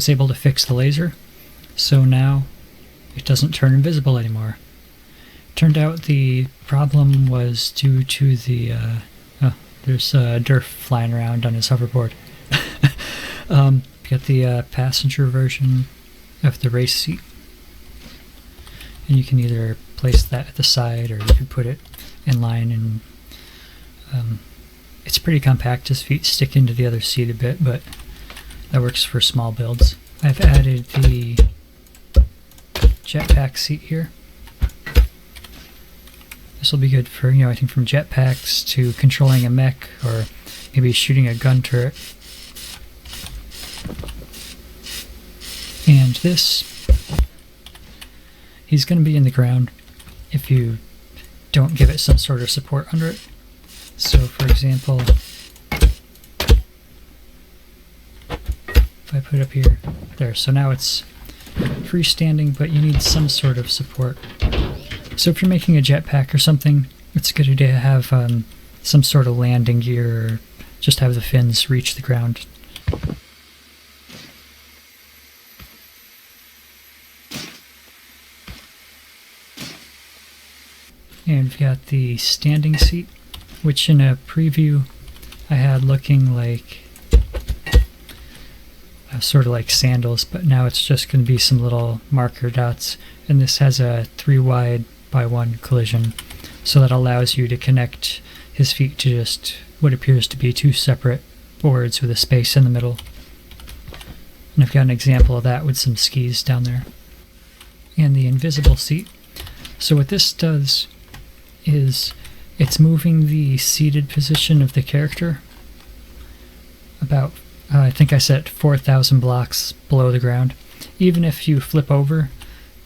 was able to fix the laser, so now it doesn't turn invisible anymore. Turned out the problem was due to the there's dirt flying around on his hoverboard. Got the passenger version of the race seat, and you can either place that at the side or you can put it in line, and it's pretty compact. His feet stick into the other seat a bit, but that works for small builds. I've added the Jetpack seat here. This will be good for, I think from jetpacks to controlling a mech or maybe shooting a gun turret. And this, he's going to be in the ground if you don't give it some sort of support under it. So for example, if I put it up here, there, so now it's freestanding, but you need some sort of support. So if you're making a jetpack or something, it's a good idea to have some sort of landing gear, or just have the fins reach the ground. And we've got the standing seat, which in a preview I had looking like sort of like sandals, but now it's just going to be some little marker dots, and this has a 3 wide by 1 collision, so that allows you to connect his feet to just what appears to be 2 separate boards with a space in the middle. And I've got an example of that with some skis down there. And the invisible seat. So what this does is it's moving the seated position of the character about, I think I set 4,000 blocks below the ground. Even if you flip over,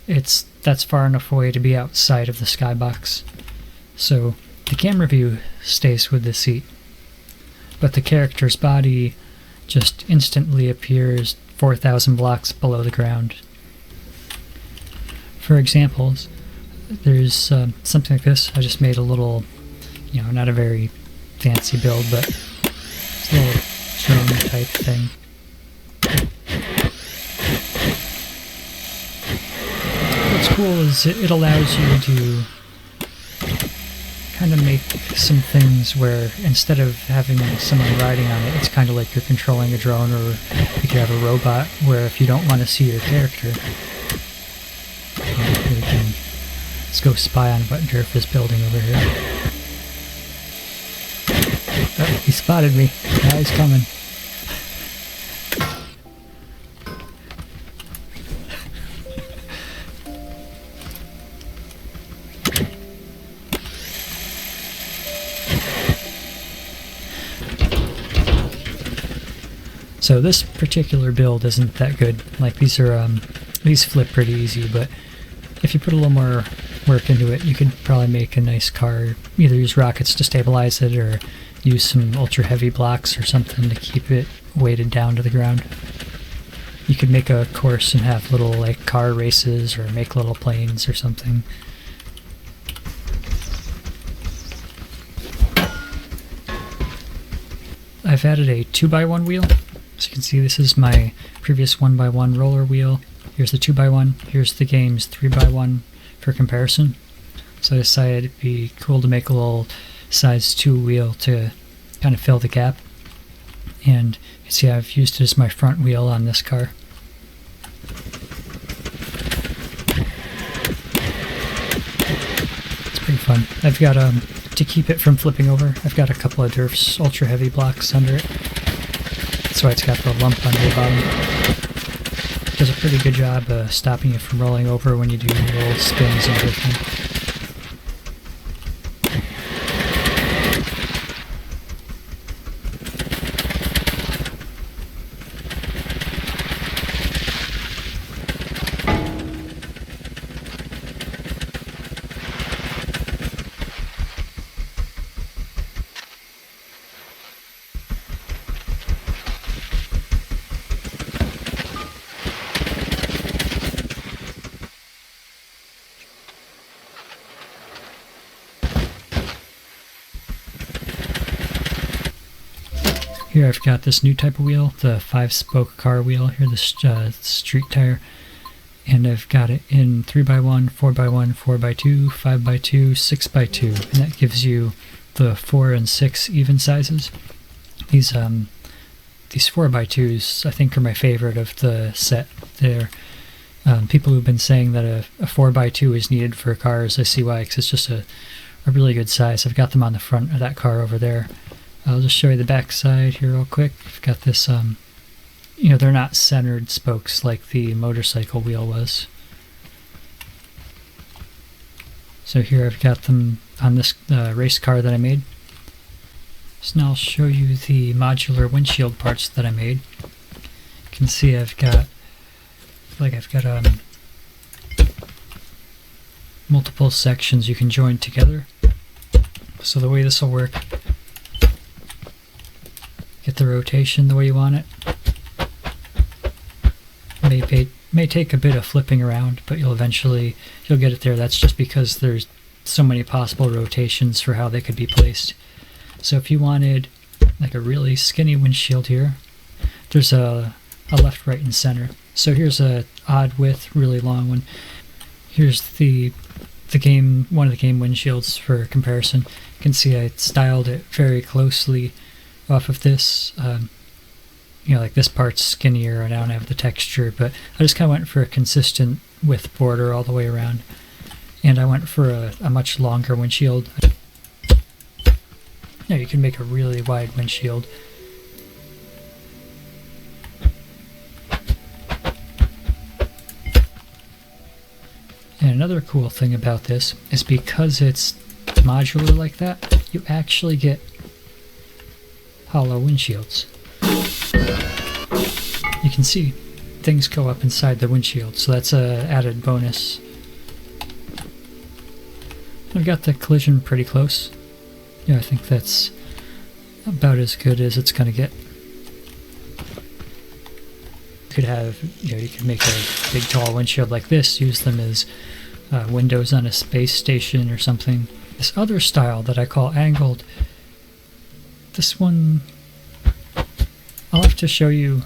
that's far enough away to be outside of the skybox. So the camera view stays with the seat, but the character's body just instantly appears 4,000 blocks below the ground. For examples, there's something like this. I just made a little, not a very fancy build, but it's a little drone type thing. What's cool is it allows you to kind of make some things where instead of having someone riding on it, it's kind of like you're controlling a drone, or you could have a robot where if you don't want to see your character, let's go spy on what Jerf is building over here. Oh, he spotted me. Now he's coming. So this particular build isn't that good. Like these flip pretty easy, but if you put a little more work into it, you could probably make a nice car. Either use rockets to stabilize it, or use some ultra heavy blocks or something to keep it weighted down to the ground. You could make a course and have little like car races, or make little planes or something. I've added a 2x1 wheel. As you can see, this is my previous 1x1 roller wheel. Here's the 2x1, here's the game's 3x1 for comparison. So I decided it'd be cool to make a little size 2 wheel to kind of fill the gap. And you can see I've used it as my front wheel on this car. It's pretty fun. I've got, to keep it from flipping over, I've got a couple of Durf's ultra heavy blocks under it. That's why it's got the lump under the bottom. Does a pretty good job stopping it from rolling over when you do little spins and everything. Here I've got this new type of wheel, the 5-spoke car wheel, here the street tire, and I've got it in 3x1, 4x1, 4x2, 5x2, 6x2, and that gives you the 4 and 6 even sizes. These 4x2s I think are my favorite of the set. They're people who've been saying that a 4x2 is needed for cars. I see why, because it's just a really good size. I've got them on the front of that car over there. I'll just show you the back side here real quick. I've got this, they're not centered spokes like the motorcycle wheel was. So here I've got them on this race car that I made. So now I'll show you the modular windshield parts that I made. You can see I've got multiple sections you can join together. So the way this will work, get the rotation the way you want it. May take a bit of flipping around, but you'll get it there. That's just because there's so many possible rotations for how they could be placed. So if you wanted like a really skinny windshield here, there's a left, right, and center. So here's a odd width, really long one. Here's one of the game windshields for comparison. You can see I styled it very closely off of this. Like this part's skinnier and I don't have the texture, but I just kind of went for a consistent width border all the way around. And I went for a much longer windshield. You can make a really wide windshield. And another cool thing about this is because it's modular like that, you actually get hollow windshields. You can see things go up inside the windshield, so that's an added bonus. I've got the collision pretty close. I think that's about as good as it's going to get. You could make a big tall windshield like this, use them as windows on a space station or something. This other style that I call angled, this one, I'll have to show you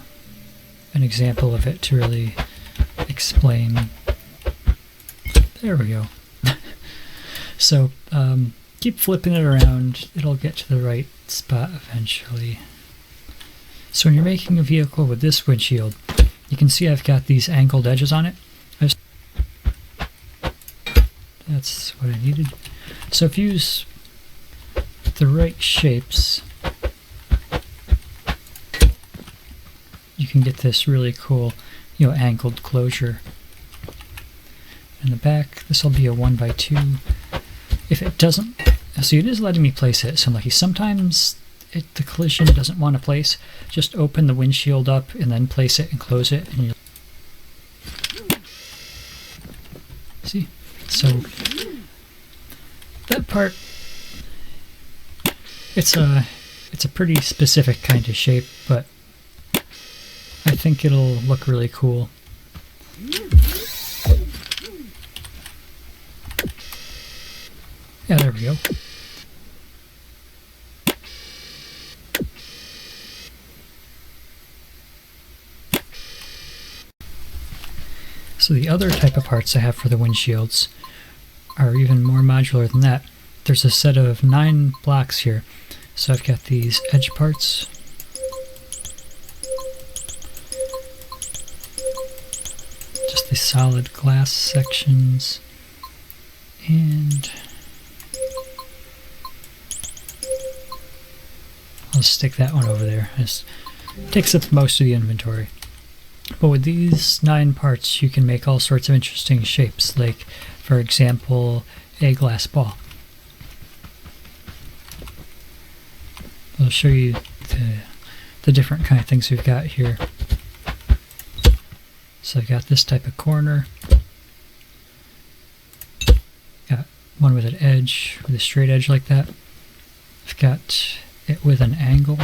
an example of it to really explain. There we go. So keep flipping it around, it'll get to the right spot eventually. So when you're making a vehicle with this windshield, you can see I've got these angled edges on it. That's what I needed. So if you use the right shapes, you can get this really cool, angled closure. In the back, this will be a 1x2. If it doesn't, see, it is letting me place it, so I'm lucky. Sometimes the collision doesn't want to place. Just open the windshield up and then place it and close it, and you'll see. So that part, it's a pretty specific kind of shape, but I think it'll look really cool. Yeah, there we go. So the other type of parts I have for the windshields are even more modular than that. There's a set of 9 blocks here. So I've got these edge parts. Just the solid glass sections. And I'll stick that one over there. It takes up most of the inventory. But with these 9 parts, you can make all sorts of interesting shapes, like, for example, a glass ball. I'll show you the different kind of things we've got here. So I've got this type of corner. Got one with an edge, with a straight edge like that. I've got it with an angle.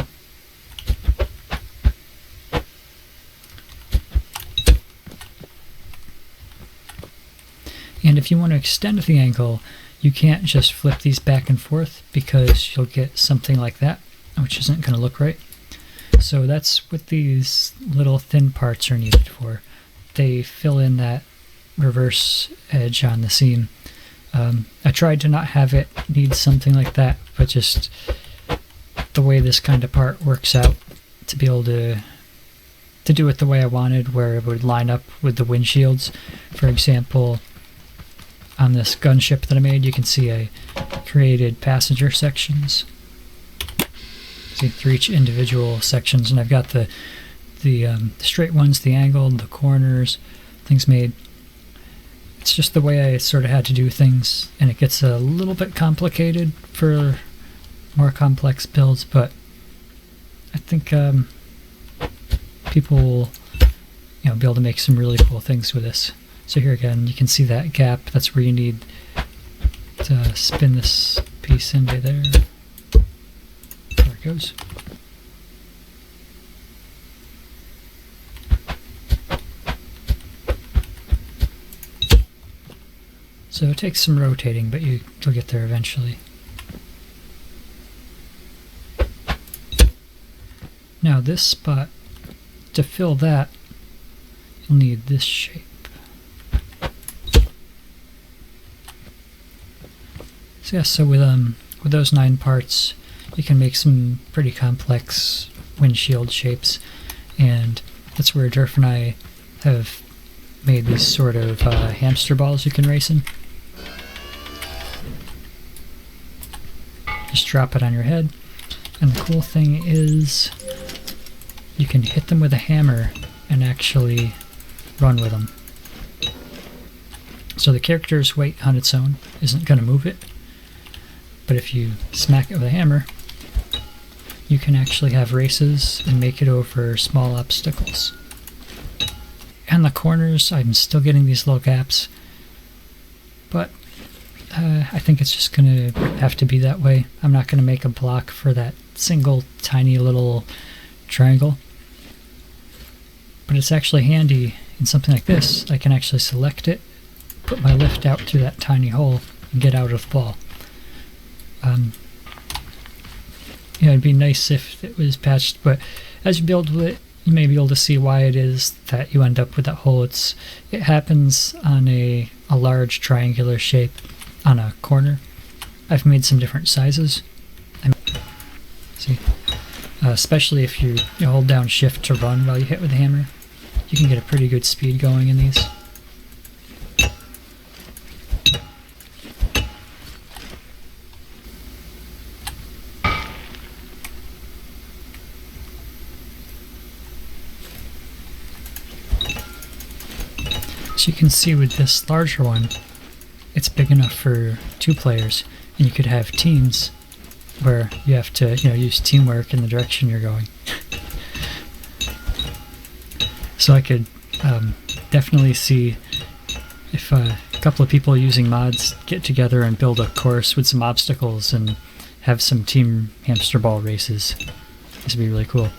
And if you want to extend the angle, you can't just flip these back and forth because you'll get something like that, which isn't going to look right. So that's what these little thin parts are needed for. They fill in that reverse edge on the seam. I tried to not have it need something like that, but just the way this kind of part works out to be able to do it the way I wanted, where it would line up with the windshields. For example, on this gunship that I made, you can see I created passenger sections. See, for each individual sections, and I've got the straight ones, the angled, the corners, things made. It's just the way I sort of had to do things, and it gets a little bit complicated for more complex builds, but I think people will, be able to make some really cool things with this. So here again, you can see that gap. That's where you need to spin this piece into there. There it goes. So it takes some rotating, but you'll get there eventually. Now this spot, to fill that, you'll need this shape. So yeah, so with those 9 parts, you can make some pretty complex windshield shapes, and that's where Durf and I have made these sort of hamster balls you can race in. Just drop it on your head, and the cool thing is you can hit them with a hammer and actually run with them. So the character's weight on its own isn't going to move it, but if you smack it with a hammer, you can actually have races and make it over small obstacles. And the corners, I'm still getting these little gaps, but I think it's just going to have to be that way. I'm not going to make a block for that single tiny little triangle. But it's actually handy in something like this. I can actually select it, put my lift out through that tiny hole, and get out of the ball. It'd be nice if it was patched, but as you build with it, you may be able to see why it is that you end up with that hole. It happens on a large triangular shape on a corner. I've made some different sizes. See, especially if you hold down shift to run while you hit with the hammer, you can get a pretty good speed going in these. So you can see with this larger one, it's big enough for 2 players, and you could have teams where you have to use teamwork in the direction you're going. So I could definitely see if a couple of people using mods get together and build a course with some obstacles and have some team hamster ball races. This would be really cool.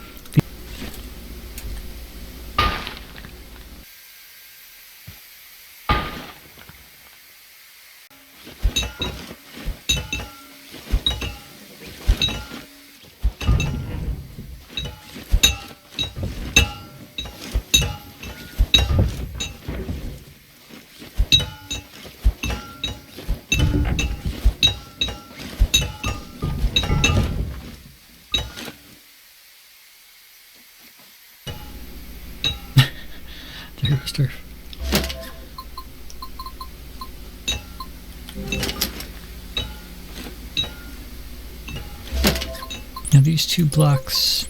Now these 2 blocks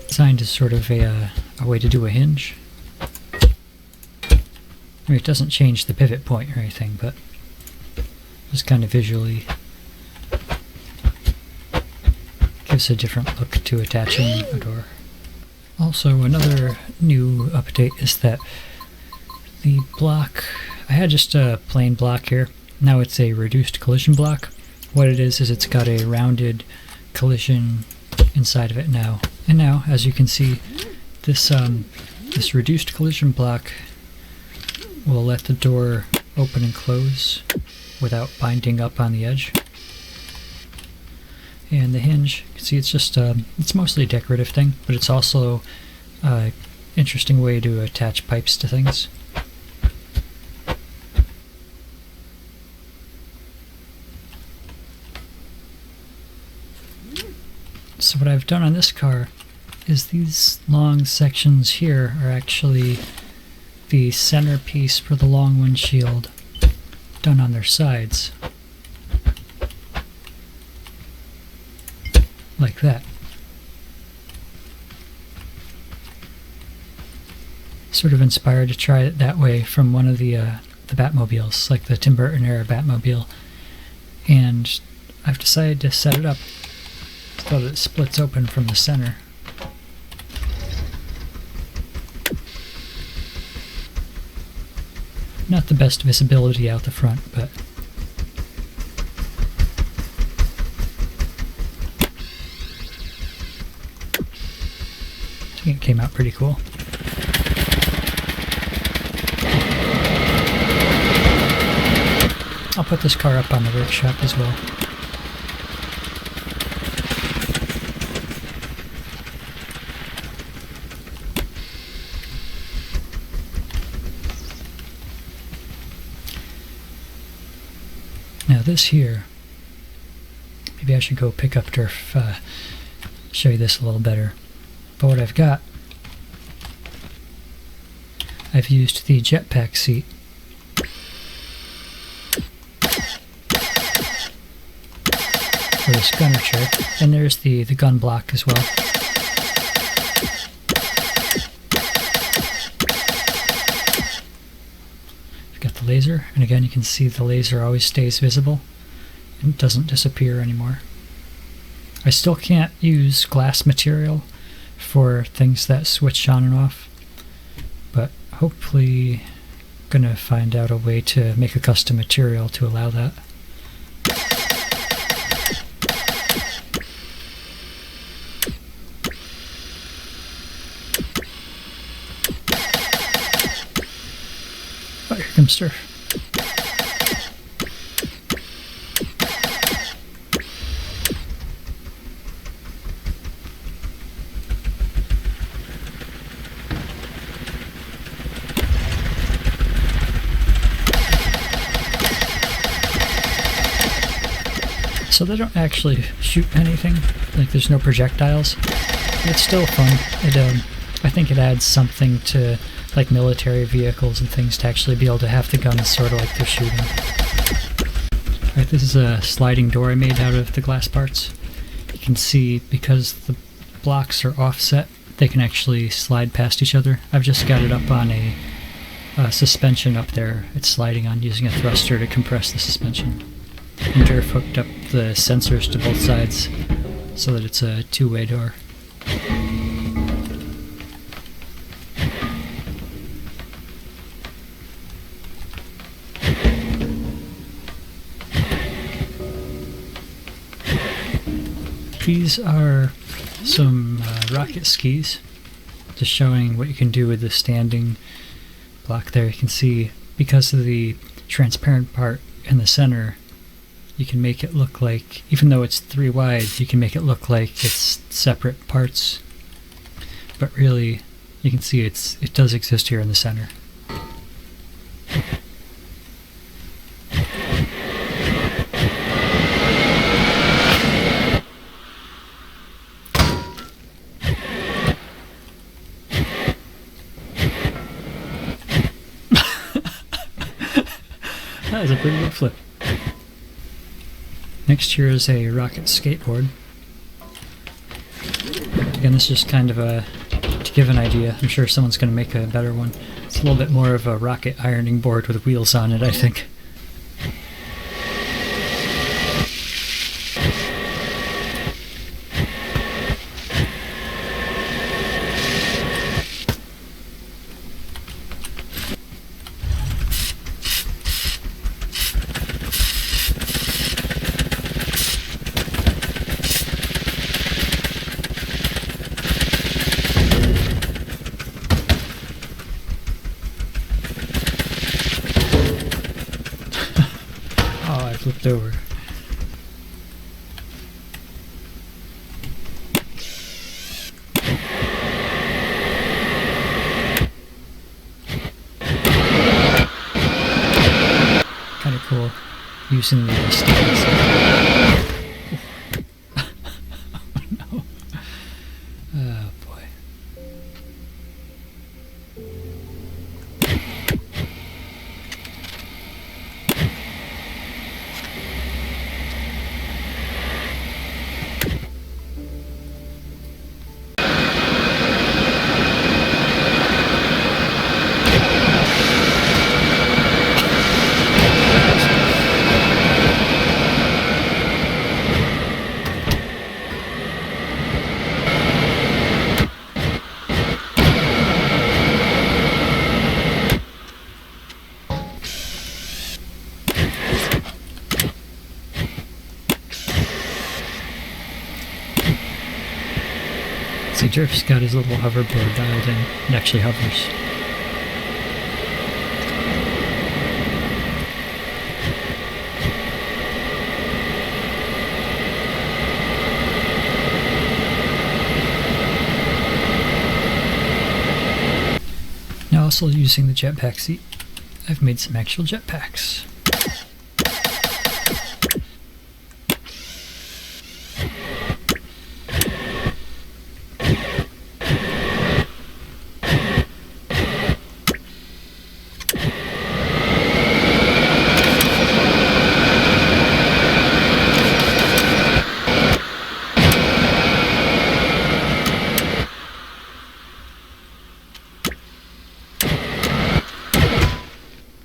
designed as sort of a way to do a hinge. I mean, it doesn't change the pivot point or anything, but just kind of visually gives a different look to attaching a door. Also, another new update is that the block, I had just a plain block here, now it's a reduced collision block. What it is it's got a rounded collision inside of it now. And now, as you can see, this this reduced collision block will let the door open and close without binding up on the edge. And the hinge, you can see it's just it's mostly a decorative thing, but it's also an interesting way to attach pipes to things. So what I've done on this car is these long sections here are actually the centerpiece for the long windshield done on their sides. Like that. Sort of inspired to try it that way from one of the Batmobiles, like the Tim Burton era Batmobile. And I've decided to set it up so that it splits open from the center. Not the best visibility out the front, but I think it came out pretty cool. I'll put this car up on the workshop as well. Now this here, maybe I should go pick up Durf, show you this a little better. But what I've got, I've used the Jetpack Seat for this gunner chair, and there's the gun block as well. I've got the laser, and again you can see the laser always stays visible and doesn't disappear anymore. I still can't use glass material for things that switch on and off, but hopefully gonna find out a way to make a custom material to allow that. Oh, here comes Durf. So they don't actually shoot anything, like there's no projectiles. It's still fun. I think it adds something to like military vehicles and things to actually be able to have the guns sort of like they're shooting. Alright, this is a sliding door I made out of the glass parts. You can see because the blocks are offset, they can actually slide past each other. I've just got it up on a suspension up there. It's sliding on using a thruster to compress the suspension. And Durf hooked up the sensors to both sides so that it's a two-way door. These are some rocket skis, just showing what you can do with the standing block there. You can see because of the transparent part in the center, you can make it look like, even though it's 3 wide, you can make it look like it's separate parts. But really, you can see it does exist here in the center. That was a pretty good flip. Next here is a rocket skateboard. Again, this is just kind of to give an idea. I'm sure someone's going to make a better one. It's a little bit more of a rocket ironing board with wheels on it, I think. Flipped over. using the sticks. Oh no. Oh boy. See, Jerf's got his little hoverboard dialed in. It actually hovers. Now also using the Jetpack Seat, I've made some actual jetpacks.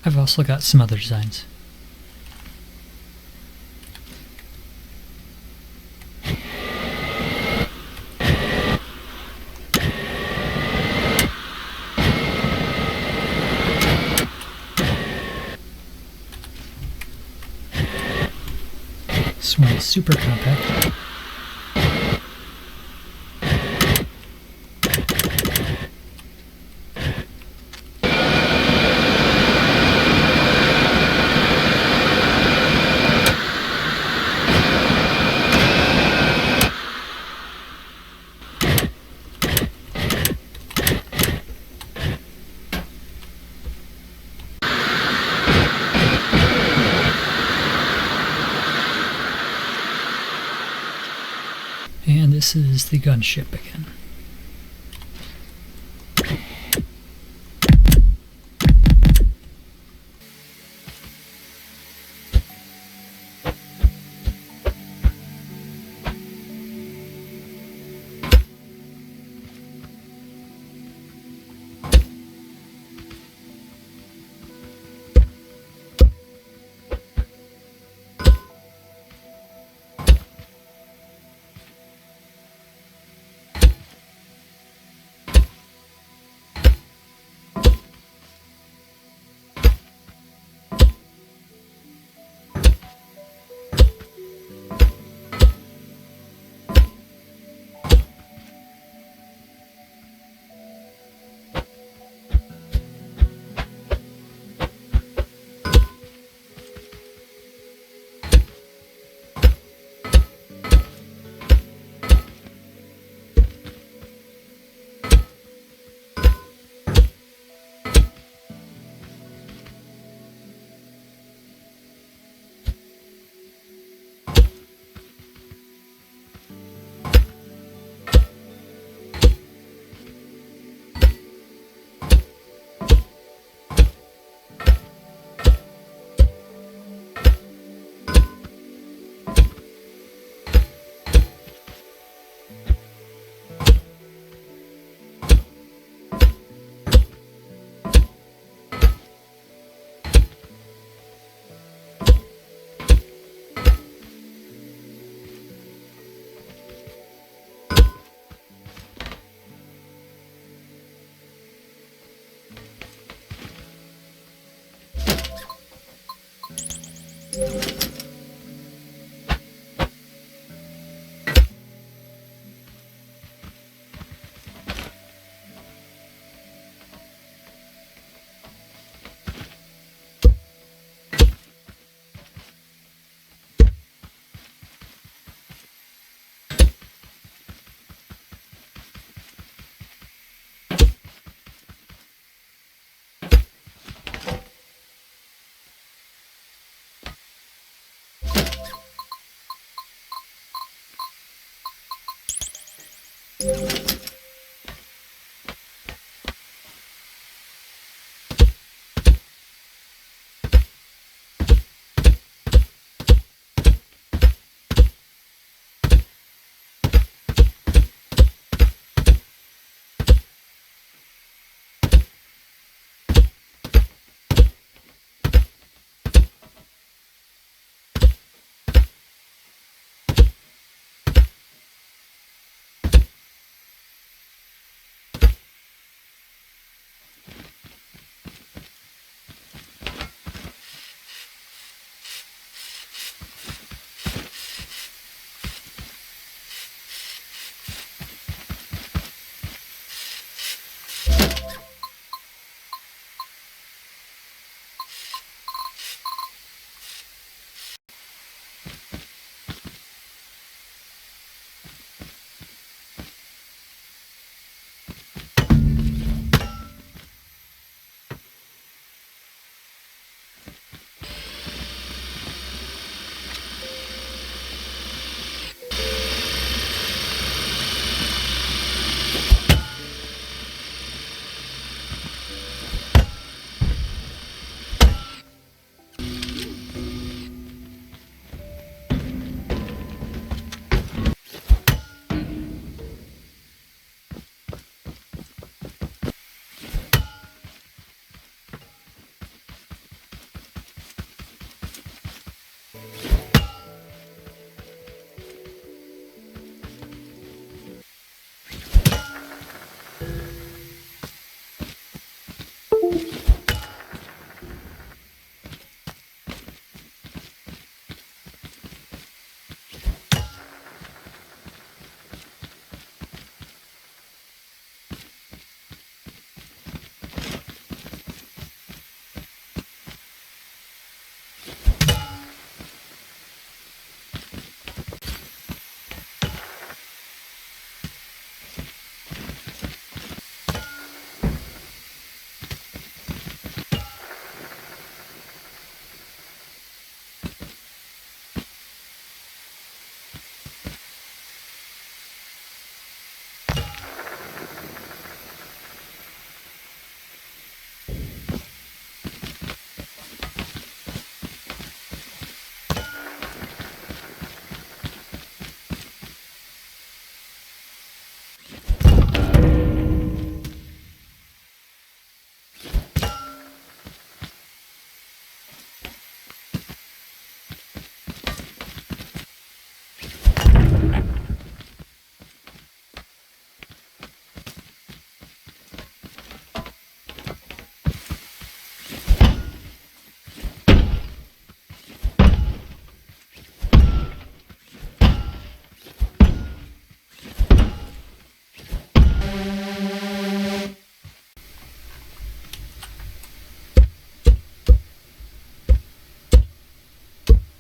I've also got some other designs. This one is super compact. And this is the gunship again.